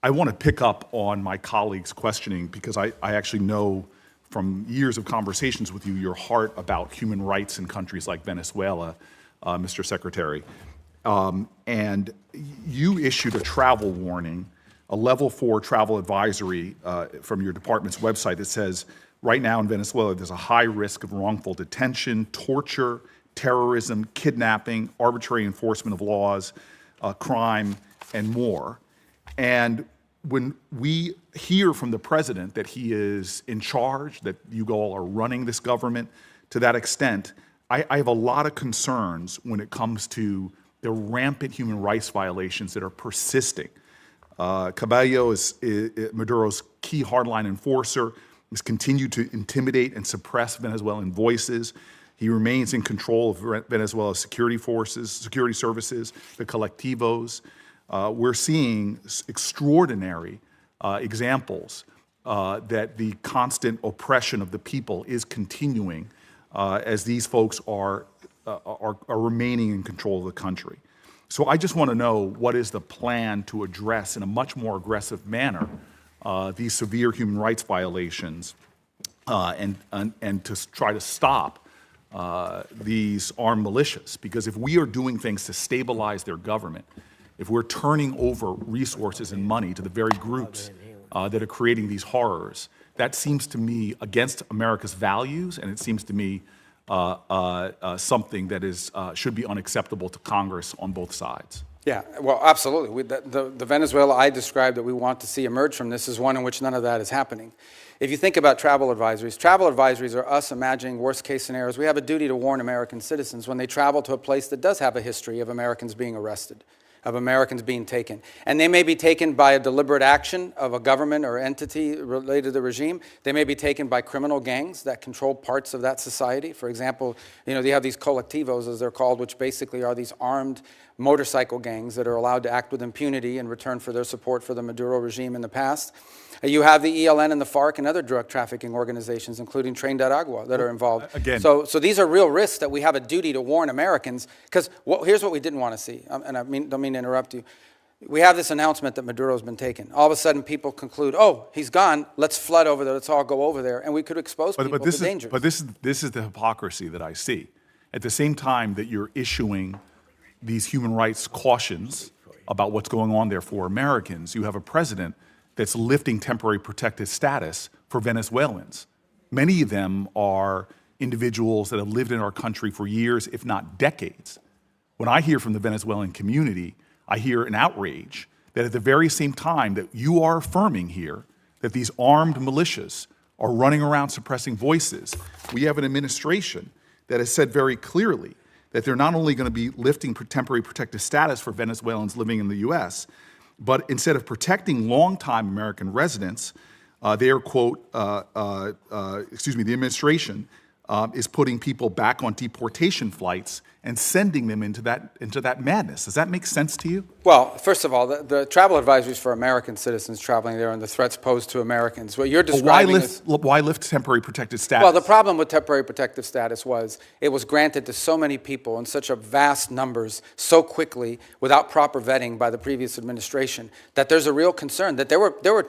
I want to pick up on my colleague's questioning because I actually know from years of conversations with you your heart about human rights in countries like Venezuela, Mr. Secretary. And you issued a travel warning, a level 4 travel advisory from your department's website that says, right now in Venezuela, there's a high risk of wrongful detention, torture, terrorism, kidnapping, arbitrary enforcement of laws, crime, and more. And when we hear from the president that he is in charge, that you all are running this government to that extent, I have a lot of concerns when it comes to the rampant human rights violations that are persisting. Cabello is Maduro's key hardline enforcer. He's continued to intimidate and suppress Venezuelan voices. He remains in control of Venezuela's security forces, security services, the colectivos. We're seeing extraordinary examples that the constant oppression of the people is continuing as these folks are remaining in control of the country. So I just want to know, what is the plan to address in a much more aggressive manner these severe human rights violations and to try to stop these armed militias? Because if we are doing things to stabilize their government, if we're turning over resources and money to the very groups that are creating these horrors, that seems to me against America's values, and it seems to me something that is should be unacceptable to Congress on both sides. Yeah, well, absolutely. The Venezuela I described that we want to see emerge from this is one in which none of that is happening. If you think about travel advisories are us imagining worst-case scenarios. We have a duty to warn American citizens when they travel to a place that does have a history of Americans being arrested, of Americans being taken. And they may be taken by a deliberate action of a government or entity related to the regime. They may be taken by criminal gangs that control parts of that society. For example, you have these colectivos, as they're called, which basically are these armed motorcycle gangs that are allowed to act with impunity in return for their support for the Maduro regime in the past. You have the ELN and the FARC and other drug trafficking organizations, including Tren de Aragua, that are involved. Again. So these are real risks that we have a duty to warn Americans, because here's what we didn't want to see, and don't mean to interrupt you. We have this announcement that Maduro's been taken. All of a sudden, people conclude, oh, he's gone, let's flood over there, let's all go over there, and we could expose people to danger. But this is the hypocrisy that I see. At the same time that you're issuing these human rights cautions about what's going on there for Americans, you have a president that's lifting temporary protected status for Venezuelans. Many of them are individuals that have lived in our country for years, if not decades. When I hear from the Venezuelan community, I hear an outrage that at the very same time that you are affirming here that these armed militias are running around suppressing voices, we have an administration that has said very clearly that they're not only going to be lifting temporary protected status for Venezuelans living in the U.S., but instead of protecting longtime American residents, they are, quote, the administration is putting people back on deportation flights and sending them into that madness. Does that make sense to you? Well, first of all, the travel advisories for American citizens traveling there and the threats posed to Americans. What you're describing why lift temporary protected status? Well, the problem with temporary protective status was it was granted to so many people in such a vast numbers so quickly without proper vetting by the previous administration that there's a real concern that there were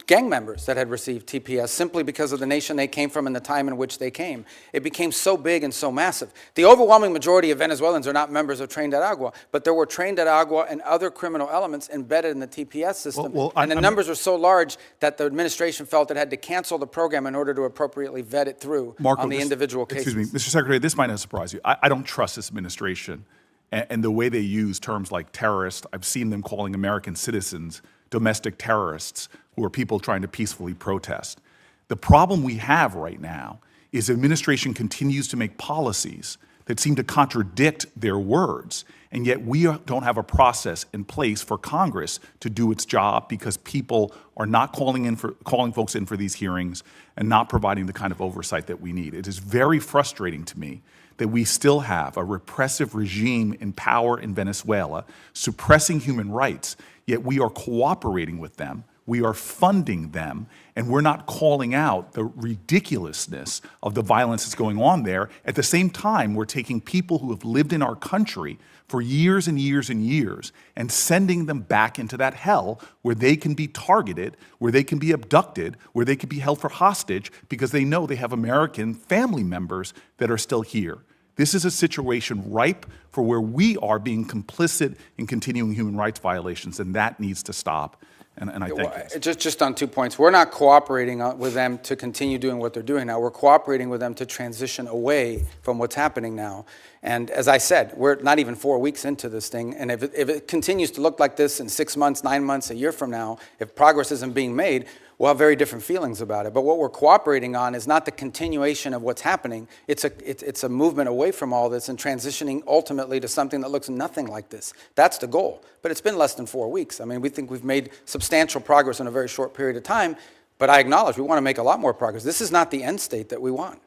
gang members that had received TPS simply because of the nation they came from and the time in which they came. It became so big and so massive. The overwhelming majority of Venezuelans are not members of Tren de Aragua, but there were Tren de Aragua and other criminal elements embedded in the TPS system. And the numbers were so large that the administration felt it had to cancel the program in order to appropriately vet it through on the individual cases. Excuse me, Mr. Secretary, this might not surprise you. I don't trust this administration and the way they use terms like terrorist. I've seen them calling American citizens domestic terrorists who are people trying to peacefully protest. The problem we have right now is the administration continues to make policies that seem to contradict their words, and yet we don't have a process in place for Congress to do its job because people are not calling folks in for these hearings and not providing the kind of oversight that we need. It is very frustrating to me that we still have a repressive regime in power in Venezuela suppressing human rights, yet we are cooperating with them we are funding them, and we're not calling out the ridiculousness of the violence that's going on there. At the same time, we're taking people who have lived in our country for years and years and years and sending them back into that hell where they can be targeted, where they can be abducted, where they can be held for hostage because they know they have American family members that are still here. This is a situation ripe for where we are being complicit in continuing human rights violations, and that needs to stop. And I thank you. Just on 2 points. We're not cooperating with them to continue doing what they're doing now. We're cooperating with them to transition away from what's happening now. And as I said, we're not even 4 weeks into this thing. And if it continues to look like this in 6 months, 9 months, a year from now, if progress isn't being made, we'll have very different feelings about it. But what we're cooperating on is not the continuation of what's happening. It's a movement away from all this and transitioning ultimately to something that looks nothing like this. That's the goal. But it's been less than 4 weeks. I mean, we think we've made substantial progress in a very short period of time. But I acknowledge we want to make a lot more progress. This is not the end state that we want.